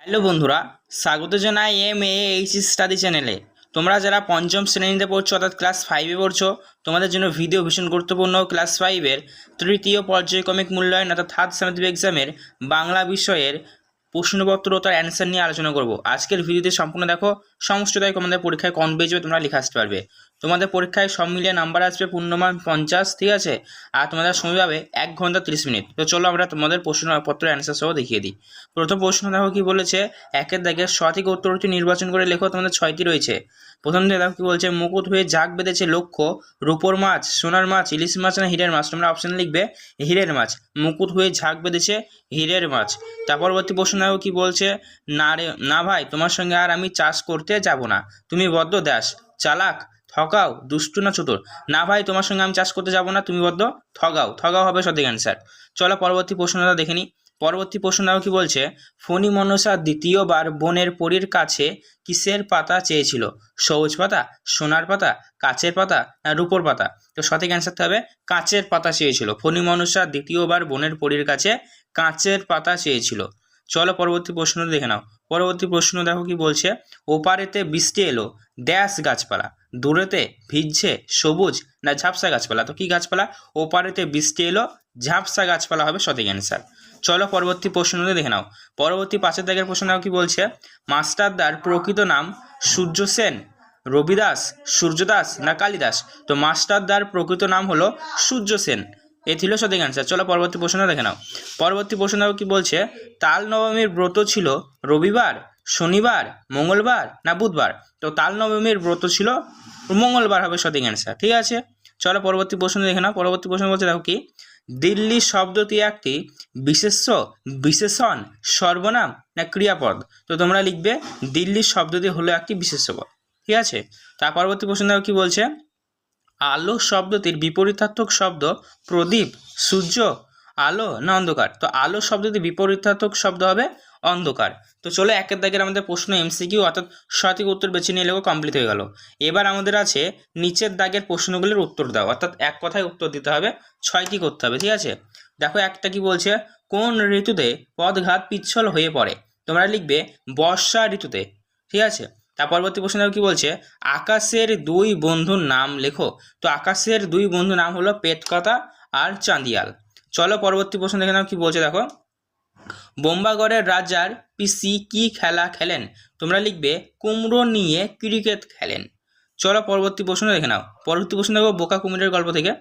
Hello বন্ধুরা, স্বাগত জানাই এইচ স্টাডি চ্যানেলে। তোমরা যারা পঞ্চম শ্রেণীতে পড়ছো অর্থাৎ ক্লাস 5-এ পড়ছো, তোমাদের জন্য ভিডিও ভীষণ গুরুত্বপূর্ণ। ক্লাস 5-এর তৃতীয় পর্যায়ক্রমিক মূল্যায়ন অর্থাৎ থার্ড সেমেস্টার এক্সামের বাংলা বিষয়ের প্রশ্নপত্র ও তার অ্যান্সার নিয়ে আলোচনা করব। আজকের ভিডিওতে সম্পূর্ণ দেখো, সমস্তটাই তোমাদের পরীক্ষায় কম পেজে তোমরা লিখে আসতে পারবে। তোমাদের পরীক্ষায় সব মিলিয়ে নাম্বার আসবে পূর্ণমান 50, ঠিক আছে। আর তোমাদের সময় পাবে 1 ঘন্টা 30 মিনিট। তো চলো আমরা তোমাদের প্রশ্নপত্র অ্যান্সার সহ দেখিয়ে দিই। প্রথম প্রশ্ন দেখো কি বলেছে, একের দাগের সঠিক উত্তরটি নির্বাচন করে লেখো। তোমাদের 6টি রয়েছে। প্রথম দিকে দেখো কি বলছে, মুকুট হয়ে ঝাঁক বেঁধেছে লক্ষ্য, রূপোর মাছ, সোনার মাছ, ইলিশ মাছ না হীরের মাছ। তোমরা অপশন লিখবে হীরের মাছ। মুকুট হয়ে ঝাঁক বেঁধেছে হীরের মাছ। তার পরবর্তী প্রশ্ন দেখো কি বলছে, না রে না ভাই, তোমার সঙ্গে আর আমি চাষ করতে যাব না, তুমি বড্ড দাস, চালাক, ঠকাও, দুষ্টু না চতুর। না ভাই, তোমার সঙ্গে আমি চাষ করতে যাব না, তুমি বড্ড ঠগাও। ঠগাও হবে সঠিক অ্যান্সার। চলো পরবর্তী প্রশ্নটা দেখে নিই। পরবর্তী প্রশ্ন দেখো কি বলছে, ফণী মনসা দ্বিতীয়বার বনের পরীর কাছে কিসের পাতা চেয়েছিল? সবুজ পাতা, সোনার পাতা, কাচের পাতা না রূপোর পাতা? তো সঠিক অ্যান্সারটা হবে কাচের পাতা চেয়েছিল। ফণী মনসা দ্বিতীয়বার বনের পরীর কাছে কাচের পাতা চেয়েছিল। চলো পরবর্তী প্রশ্ন দেখে নাও। পরবর্তী প্রশ্ন দেখো কি বলছে, ওপারেতে বৃষ্টি এলো, ড্যাশ গাছপালা, দূরেতে ভিজছে সবুজ না ঝাপসা গাছপালা? তো কি গাছপালা? ওপারেতে বৃষ্টি এলো, ঝাপসা গাছপালা হবে সঠিক অ্যান্সার। চলো পরবর্তী প্রশ্নটা দেখে নাও। পরবর্তী 5 দাগের প্রশ্ন কি বলছে, মাস্টারদার প্রকৃত নাম সূর্য সেন, রবিদাস, সূর্যদাস না কালিদাস? তো মাস্টারদার প্রকৃত নাম হলো সূর্য সেন। এ ছিল সঠিক অ্যান্সার। চলো পরবর্তী প্রশ্নটা দেখে নাও। পরবর্তী প্রশ্ন কি বলছে, তাল নবমীর ব্রত ছিল রবিবার, শনিবার, মঙ্গলবার না বুধবার? তো তাল নবমীর ব্রত ছিল মঙ্গলবার হবে সঠিক অ্যান্সার, ঠিক আছে। চলো পরবর্তী প্রশ্ন দেখে নাও। পরবর্তী প্রশ্ন বলছে দেখো কি, দিল্লি শব্দটি একটি বিশেষ্য, বিশেষণ, সর্বনাম না ক্রিয়াপদ? তো তোমরা লিখবে দিল্লি শব্দটি হলো একটি বিশেষ্য পদ, ঠিক আছে। তার পরবর্তী প্রশ্ন দেখো কি বলছে, আলো শব্দটির বিপরীতার্থক শব্দ প্রদীপ, সূর্য, আলো না অন্ধকার? তো আলো শব্দটির বিপরীতার্থক শব্দ হবে অন্ধকার। তো চলো একের দাগের আমাদের প্রশ্ন এমসিকিউ অর্থাৎ সঠিক উত্তর বেছে নিয়ে লেখো, কমপ্লিট হয়ে গেল। এবার আমাদের আছে নিচের দাগের প্রশ্নগুলির উত্তর দাও, অর্থাৎ এক কথায় উত্তর দিতে হবে, 6টি করতে হবে, ঠিক আছে। দেখো একটা কি বলছে, কোন ঋতুতে পথঘাট পিচ্ছল হয়ে পড়ে? তোমরা লিখবে বর্ষা ঋতুতে, ঠিক আছে। তার পরবর্তী প্রশ্ন কি বলছে, আকাশের দুই বন্ধুর নাম লেখো। তো আকাশের দুই বন্ধুর নাম হলো পেটকাটা আর চাঁদিয়াল। চলো পরবর্তী প্রশ্ন দেখে নাও কি বলছে দেখো, বোম্বাগড়ের রাজার পিসি কি খেলা খেলেন? তোমরা লিখবে কুমড়ো নিয়ে ক্রিকেট খেলেন। চলো পরবর্তী প্রশ্ন দেখে নাও। পরবর্তী প্রশ্ন দেখো বোকা কুমিরের গল্প থেকে,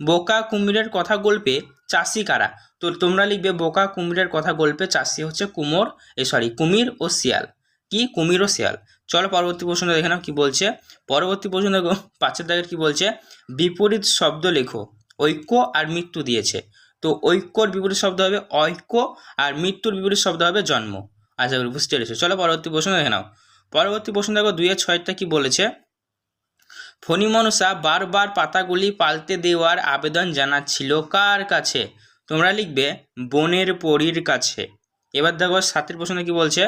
বোকা কুমিরের কথা গল্পে চাষি কারা? তো তোমরা লিখবে বোকা কুমিরের কথা গল্পে চাষি হচ্ছে কুমির ও শিয়াল। কি? কুমির ও শিয়াল। চলো পরবর্তী প্রশ্ন দেখে নাও কি বলছে। পরবর্তী প্রশ্ন দেখো 5 দাগের কি বলছে, বিপরীত শব্দ লেখো, ঐক্য আর মৃত্যু দিয়েছে। তো ঐক্যর বিপরীত শব্দ হবে ঐক্য, আর মৃত্যুর বিপরীত শব্দ হবে জন্ম। আশা করি বুঝতে পেরেছো। চলো পরবর্তী প্রশ্ন দেখে নাও। পরবর্তী প্রশ্ন দেখো 2-6টা কি বলেছে, ফণী মনসা বারবার পাতাগুলি পাল্টে দেওয়ার আবেদন জানাচ্ছিল কার কাছে? তোমরা লিখবে বনের পরীর কাছে। এবার দেখো 7 প্রশ্ন কি বলছে,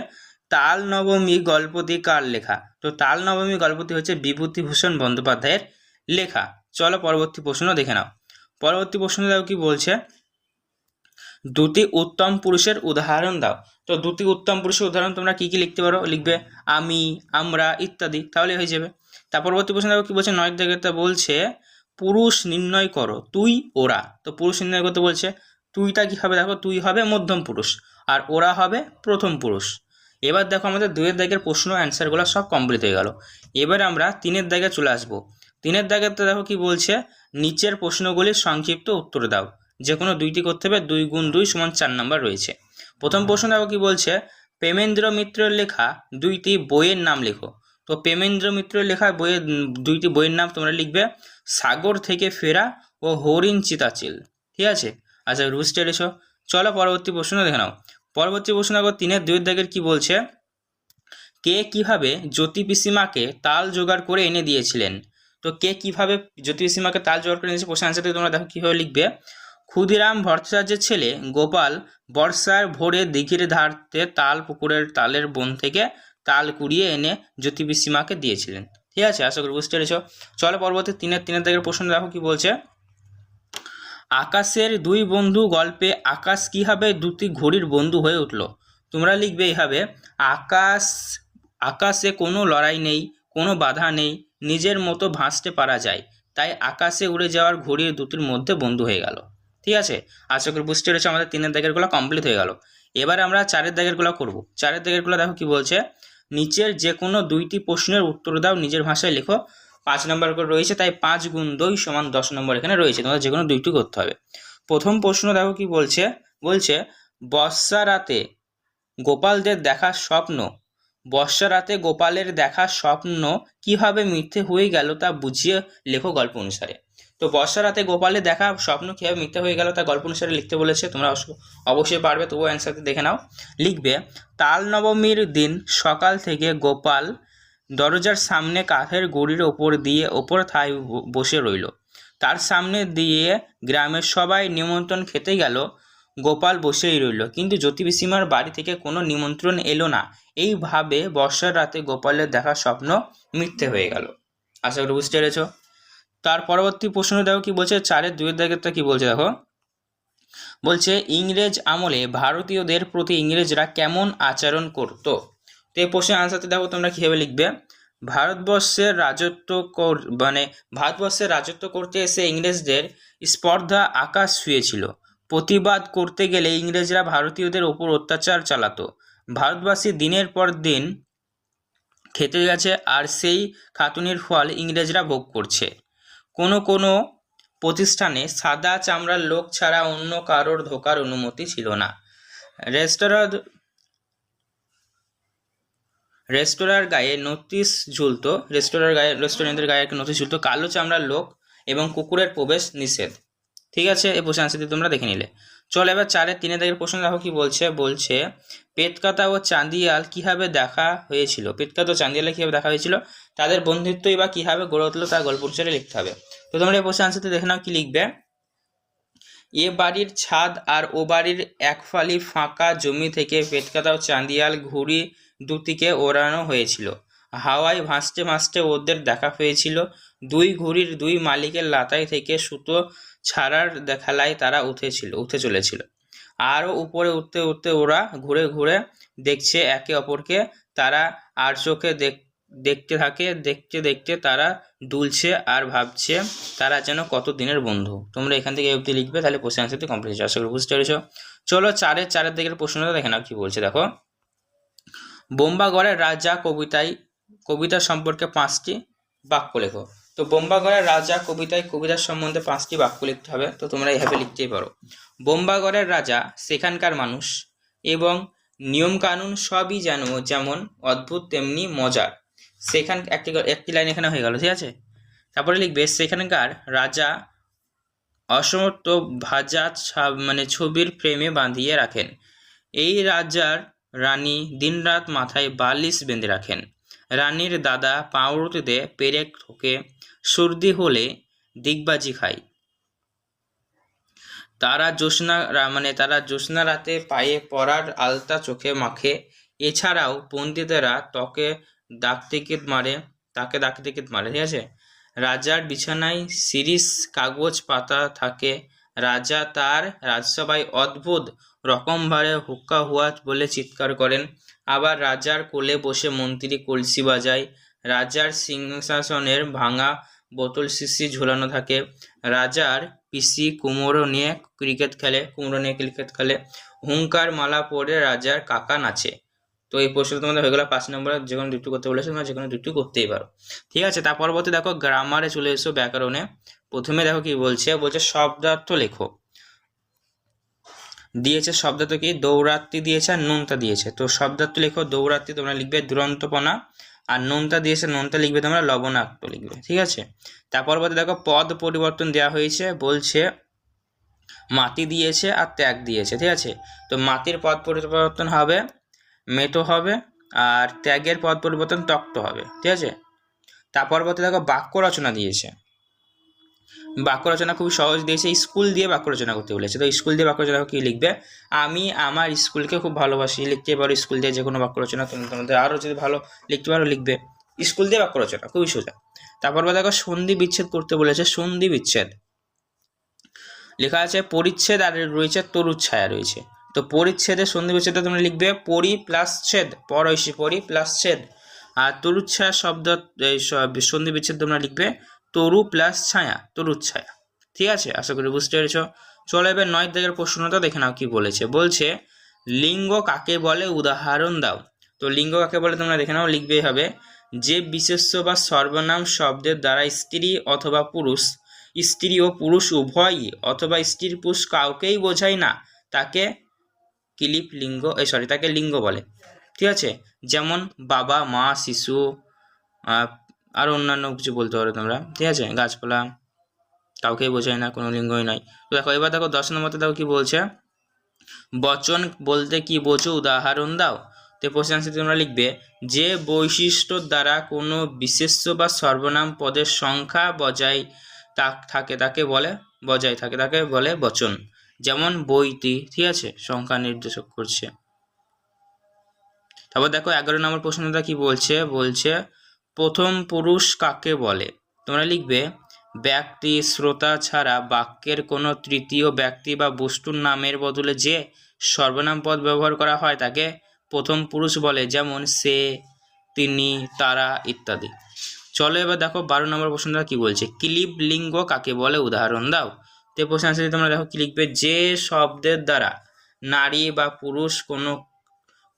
তাল নবমী গল্পটি কার লেখা? তো তাল নবমী গল্পটি হচ্ছে বিভূতিভূষণ বন্দ্যোপাধ্যায়ের লেখা। চলো পরবর্তী প্রশ্ন দেখে নাও। পরবর্তী প্রশ্ন দেখো কি বলছে, দুটি উত্তম পুরুষের উদাহরণ দাও। তো দুটি উত্তম পুরুষের উদাহরণ তোমরা কি কি লিখতে পারো? লিখবে আমি, আমরা ইত্যাদি, তাহলে হয়ে যাবে। তার পরবর্তী প্রশ্ন দেখো কি বলছে, 9 জায়গাতে বলছে পুরুষ নির্ণয় করো, তুই ওরা। তো পুরুষ নির্ণয় করতে বলছে, তুইটা কি হবে? দেখো তুই হবে মধ্যম পুরুষ আর ওরা হবে প্রথম পুরুষ। এবার দেখো আমাদের 2 দাগের প্রশ্ন অ্যান্সারগুলো সব কমপ্লিট হয়ে গেল। এবার আমরা 3 দাগে চলে আসবো। 3 দাগেতে দেখো কি বলছে, নিচের প্রশ্নগুলির সংক্ষিপ্ত উত্তর দাও। যে কোনো 2টি করতে হবে, 2 গুণ 2 সমান 4 নাম্বার রয়েছে। প্রথম প্রশ্ন দেখো কি বলছে, প্রেমেন্দ্র মিত্রের লেখা 2টি বইয়ের নাম লেখো। তো প্রেমেন্দ্র মিত্রের লেখা বইয়ের 2টি বইয়ের নাম তোমরা লিখবে সাগর থেকে ফেরা ও হরিণ চিতাচিল, ঠিক আছে। আচ্ছা বুঝতে পেরেছো। চলো পরবর্তী প্রশ্ন দেখে নাও। পরবর্তী প্রশ্ন দেখো 3-2 দাগের কি বলছে, কে কিভাবে জ্যোতি পিসিমাকে তাল জোগাড় করে এনে দিয়েছিলেন? তো কে কিভাবে জ্যোতি পিসিমাকে তাল জোগাড় করে এনেছে? প্রশ্ন আনসারটি তোমরা দেখো কীভাবে লিখবে, ক্ষুদিরাম ভট্টাচার্যের ছেলে গোপাল বর্ষার ভোরে দিঘির ধারতে তাল পুকুরের তালের বন থেকে তাল কুড়িয়ে এনে জ্যোতি পিসিমাকে দিয়েছিলেন, ঠিক আছে। আশা করি বুঝতে পেরেছ। চলো পরবর্তী 3 দাগের প্রশ্ন দেখো কি বলছে, আকাশের দুই বন্ধু গল্পে আকাশ কিভাবে দুটি ঘড়ির বন্ধু হয়ে উঠল? তোমরা লিখবে এইভাবে, আকাশ আকাশে কোনো লড়াই নেই, কোনো বাধা নেই, নিজের মতো ভাসতে পারা যায়, তাই আকাশে উড়ে যাওয়ার ঘড়ির দুটির মধ্যে বন্ধু হয়ে গেল। ঠিক আছে, আশা করি বুঝতে পেরেছো। আমাদের 3-এর দাগেরগুলো কমপ্লিট হয়ে গেল। এবার আমরা 4-এর দাগেরগুলো করব। 4-এর দাগেরগুলো দেখো কি বলছে, নিচের যে কোনো 2টি প্রশ্নের উত্তর দাও, নিজের ভাষায় লেখো। 5 নম্বর করে রয়েছে, তাই 5 গুণ 2 সমান 10 নম্বর এখানে রয়েছে, তোমাদের যে কোনো 2টি করতে হবে। প্রথম প্রশ্ন দেখো কি বলছে, বলছে বর্ষা রাতে গোপালদের দেখা স্বপ্ন, বর্ষা রাতে গোপালের দেখা স্বপ্ন কিভাবে মিথ্যে হয়ে গেল তা বুঝিয়ে লেখো গল্প অনুসারে। তো বর্ষা রাতে গোপালের দেখা স্বপ্ন কিভাবে মিথ্যে হয়ে গেল তা গল্প অনুসারে লিখতে বলেছে। তোমরা অবশ্যই পারবে, তবুও অ্যান্সারটি দেখে নাও। লিখবে, তাল নবমীর দিন সকাল থেকে গোপাল দরজার সামনে কাঠের গুঁড়ির ওপর ঠায় বসে রইল। তার সামনে দিয়ে গ্রামের সবাই নিমন্ত্রণ খেতে গেল, গোপাল বসেই রইল, কিন্তু জ্যোতি পিসিমার বাড়ি থেকে কোনো নিমন্ত্রণ এলো না। এইভাবে বর্ষার রাতে গোপালের দেখা স্বপ্ন মিথ্যে হয়ে গেল। আশা করি বুঝতে পেরেছ। তার পরবর্তী প্রশ্ন দেখো কি বলছে, 4-এর 2-এর দাগেরটা কি বলছে দেখো, বলছে ইংরেজ আমলে ভারতীয়দের প্রতি ইংরেজরা কেমন আচরণ করত। তো এই প্রশ্নের আনসারটি দেখো তোমরা কীভাবে লিখবে, ভারতবর্ষের রাজত্ব করতে এসে ইংরেজদের স্পর্ধা আকাশ ছুঁয়েছিল। প্রতিবাদ করতে গেলে ইংরেজরা ভারতীয়দের ওপর অত্যাচার চালাতো। ভারতবাসী দিনের পর দিন খেতে গেছে, আর সেই খাটুনির ফল ইংরেজরা ভোগ করছে। কোনো কোনো প্রতিষ্ঠানে সাদা চামড়ার লোক ছাড়া অন্য কারোর ঢোকার অনুমতি ছিল না। রেস্তোরাঁর গায়ে নোটিশ ঝুলতো, রেস্টুরেন্টের গায়ে একটা নোটিশ ঝুলতো, কালো চামড়ার লোক এবং কুকুরের প্রবেশ নিষেধ। ঠিক আছে, এই প্রশ্ন আনসারটি তোমরা দেখে নিলে। চলো এবার 4-এর 3-এর দাগের প্রশ্ন দেখো কি বলছে, বলছে পেটকাটা ও চাঁদিয়াল কিভাবে দেখা হয়েছিল। পেটকাটা ও চাঁদিয়ালে কিভাবে দেখা হয়েছিল, তাদের বন্ধুত্বই বা কিভাবে গড়ে উঠলো তা গল্প অনুসারে লিখতে হবে। তো তোমরা এই প্রশ্ন আনসারটি দেখে নাও, কি লিখবে, এ বাড়ির ছাদ আর ও বাড়ির এক ফালি ফাঁকা জমি থেকে পেটকাটা ও চাঁদিয়াল ঘুড়ি দুটিকে ওড়ানো হয়েছিল। হাওয়ায় ভাসতে ভাসতে ওদের দেখা হয়েছিল। দুই ঘুড়ির দুই মালিকের লাটাই থেকে সুতো ছাড়ার খেলায় তারা উঠে চলেছিল। আরও উপরে উঠতে উঠতে ওরা ঘুরে ঘুরে দেখছে একে অপরকে। তারা আর চোখে দেখতে থাকে, দেখতে দেখতে তারা দুলছে আর ভাবছে তারা যেন কত দিনের বন্ধু। তোমরা এখান থেকে অবধি লিখবে, তাহলে প্রশ্ন আনসারটি কমপ্লিট হচ্ছে। আশা করি বুঝতে পেরেছ। চলো 4-এর দিকের প্রশ্নটা দেখে নাও কি বলছে দেখো, বোম্বাগড়ের রাজা কবিতা সম্পর্কে 5টি বাক্য লেখো। তো বোম্বাগড়ের রাজা কবিতার সম্বন্ধে 5টি বাক্য লিখতে হবে। তো তোমরা এইভাবে লিখতেই পারো, বোম্বাগড়ের রাজা সেখানকার মানুষ এবং নিয়মকানুন সবই যেমন অদ্ভুত তেমনি মজার। একটি লাইন এখানে হয়ে গেল। ঠিক আছে, তারপরে লিখবে, সেখানকার রাজা অসমর্থ ভাজা ছবির ফ্রেমে বাঁধিয়ে রাখেন। এই রাজার রানী দিনরাত মাথায় বালিশ বেঁধে রাখেন। রানীর দাদা পাউরুটিতে পেরেক ঠোকে, সর্দি হলে দিগবাজি খায়। তারা জ্যোৎস্না রাতে পায়ে পরার আলতা চোখে মাখে। এছাড়াও পণ্ডিতেরা তাকে দাগ টিকিট মারে। ঠিক আছে, রাজার বিছানায় শিরীষ কাগজ পাতা থাকে। রাজা তার রাজসভায় অদ্ভুত রকমভাবে হুক্কা হুয়া বলে চিৎকার করেন। আবার রাজার কোলে বসে মন্ত্রী কলসি বাজায়। রাজার সিংহাসনের ভাঙা বোতল শিশি ঝোলানো থাকে। রাজার পিসি কুমড়ো নিয়ে ক্রিকেট খেলে। হুঙ্কার মালা পরে রাজার কাকা নাচে। তো এই প্রশ্নটা তোমাদের হয়ে গেল 5 নম্বরে, যে কোনো দুটি করতে বলেছে, তোমরা যে কোনো দুটি করতেই পারো। ঠিক আছে, তার পরবর্তী দেখো গ্রামারে চলে এসো, ব্যাকরণে। প্রথমে দেখো কি বলছে, শব্দার্থ লেখো। দিয়েছে শব্দার্থ কি, দৌরাত্রি দিয়েছে আর নোনতা দিয়েছে। তো শব্দার্থ লেখো, দৌরাত্রি তোমরা লিখবে দুরন্তপনা, আর নোনতা দিয়েছে, নোনতা লিখবে তোমরা লবণাক্ত লিখবে। ঠিক আছে, তার পরবর্তী দেখো পদ পরিবর্তন দেওয়া হয়েছে, বলছে মাটি দিয়েছে আর ত্যাগ দিয়েছে। ঠিক আছে, তো মাটির পদ পরিবর্তন হবে মেটো হবে, আর ত্যাগের পদ পরিবর্তন তক্ত হবে। ঠিক আছে, তার পরবর্তী দেখো বাক্য রচনা দিয়েছে। বাক্য রচনা খুবই সহজ দিয়েছে, স্কুল দিয়ে বাক্য রচনা করতে বলেছে। তো স্কুল দিয়ে বাক্য রচনা কি লিখবে, আমি আমার স্কুলকে খুব ভালোবাসি, লিখতে পারো স্কুল দিয়ে যে কোনো বাক্য রচনা। তোমাদের আরও যদি ভালো লিখতে পারো লিখবে স্কুল দিয়ে বাক্য রচনা, খুবই সোজা। তারপর দেখো সন্ধি বিচ্ছেদ করতে বলেছে। সন্ধি বিচ্ছেদ লেখা আছে পরিচ্ছেদ আর রয়েছে তরুচ্ছায়া রয়েছে। তো তো পরিচ্ছেদে সন্ধি বিচ্ছেদে তোমরা লিখবে পরি প্লাস ছেদ, পর ঐশী পরি প্লাস ছেদ। আর তরুচ্ছায়া শব্দ এই সন্ধি বিচ্ছেদ তোমরা লিখবে তরু প্লাস ছায়া, তরুচ্ছায়া। ঠিক আছে, আশা করি বুঝতে পেরেছো। চলো এবার 9 দাগের প্রশ্নটা দেখে নাও কি বলেছে। বলছে লিঙ্গ কাকে বলে উদাহরণ দাও। তো লিঙ্গ কাকে বলে তোমরা দেখে নাও, লিখবেই হবে যে বিশেষ্য বা সর্বনাম শব্দের দ্বারা স্ত্রী অথবা পুরুষ, স্ত্রী ও পুরুষ উভয়ই অথবা স্ত্রী পুরুষ কাউকেই বোঝায় না তাকে ক্লিপ লিঙ্গ তাকে লিঙ্গ বলে। ঠিক আছে, যেমন বাবা, মা, শিশু, আর অন্যান্য কিছু বলতে পারো তোমরা। ঠিক আছে, গাছপালা কাউকেই বোঝায় না, কোনো লিঙ্গই নাই। তো দেখো এবার দেখো 10 নম্বরতে দেখো কি বলছে, বচন বলতে কি বোঝো উদাহরণ দাও। তো প্রশ্ন আনসার তোমরা লিখবে যে বৈশিষ্ট্য দ্বারা কোনো বিশেষ্য বা সর্বনাম পদের সংখ্যা বজায় থাকে তাকে বলে বচন। যেমন বইটি, ঠিক আছে, সংখ্যা নির্দেশক করছে। তারপর দেখো 11 নম্বর প্রশ্নটা কি বলছে, প্রথম পুরুষ কাকে বলে। তোমরা লিখবে ব্যক্তি শ্রোতা ছাড়া বাক্যের কোনো তৃতীয় ব্যক্তি বা বস্তুর নামের বদলে যে সর্বনাম পদ ব্যবহার করা হয় তাকে প্রথম পুরুষ বলে, যেমন সে, তিনি, তারা ইত্যাদি। চলো এবার দেখো 12 নম্বর প্রশ্নটা কি বলছে, ক্লিব লিঙ্গ কাকে বলে উদাহরণ দাও। তো প্রশ্ন আনসারে তোমরা দেখো কি লিখবে, যে শব্দের দ্বারা নারী বা পুরুষ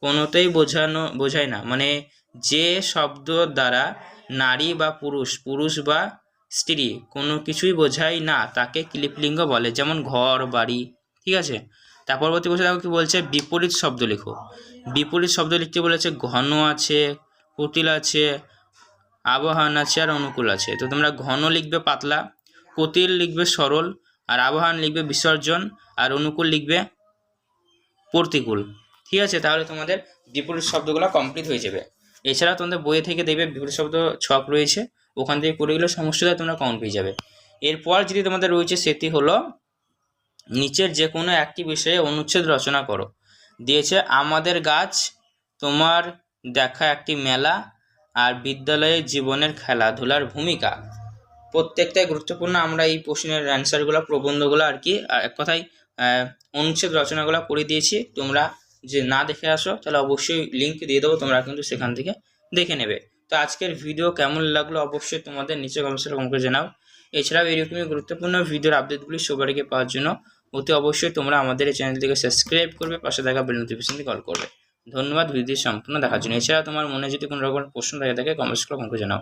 কোনোতেই বোঝায় না, মানে যে শব্দ দ্বারা নারী বা পুরুষ বা স্ত্রী কোনো কিছুই বোঝায় না তাকে ক্লিপলিঙ্গ বলে, যেমন ঘর, বাড়ি। ঠিক আছে, তার পরবর্তী প্রশ্ন দেখো কি বলছে, বিপরীত শব্দ লেখো। বিপরীত শব্দ লিখতে বলেছে ঘন আছে, কুটিল আছে, আবহান আছে, আর অনুকূল আছে। তো তোমরা ঘন লিখবে পাতলা, কুটিল লিখবে সরল, আর আবহান লিখবে বিসর্জন, আর অনুকূল লিখবে প্রতিকূল। ঠিক আছে, তাহলে তোমাদের বিপরীত শব্দগুলো কমপ্লিট হয়ে যাবে। এছাড়া তোমাদের বইয়ে থেকে দেখবে বিপরীত শব্দ ছক রয়েছে, ওখান থেকে করে গেলে সমস্যাটা তোমরা কাউন্ট পেয়ে যাবে। এরপর যেটি তোমাদের রয়েছে সেটি হলো নিচের যে কোনো একটি বিষয়ে অনুচ্ছেদ রচনা করো। দিয়েছে আমাদের গাছ, তোমার দেখা একটি মেলা, আর বিদ্যালয়ের জীবনের খেলাধুলার ভূমিকা। প্রত্যেকটাই গুরুত্বপূর্ণ। আমরা এই প্রশ্নের অ্যান্সারগুলো, প্রবন্ধগুলো আর কি এক কথায় অনুচ্ছেদ রচনাগুলো করে দিয়েছি। তোমরা যে না দেখে আসো তাহলে অবশ্যই লিঙ্ক দিয়ে দেবো, তোমরা কিন্তু সেখান থেকে দেখে নেবে। তো আজকের ভিডিও কেমন লাগলো অবশ্যই তোমাদের নিচে কমেন্টে কমেন্ট করে জানাও। এছাড়াও এরকমই গুরুত্বপূর্ণ ভিডিওর আপডেটগুলি সবার আগে পাওয়ার জন্য অতি অবশ্যই তোমরা আমাদের এই চ্যানেলটিকে সাবস্ক্রাইব করবে, পাশে থাকা বেল নোটিফিকেশনটি কল করবে। ধন্যবাদ ভিডিও সম্পূর্ণ দেখার জন্য। এছাড়া তোমার মনে যদি কোনো রকম প্রশ্ন থাকে কমেন্টস করে জানাও।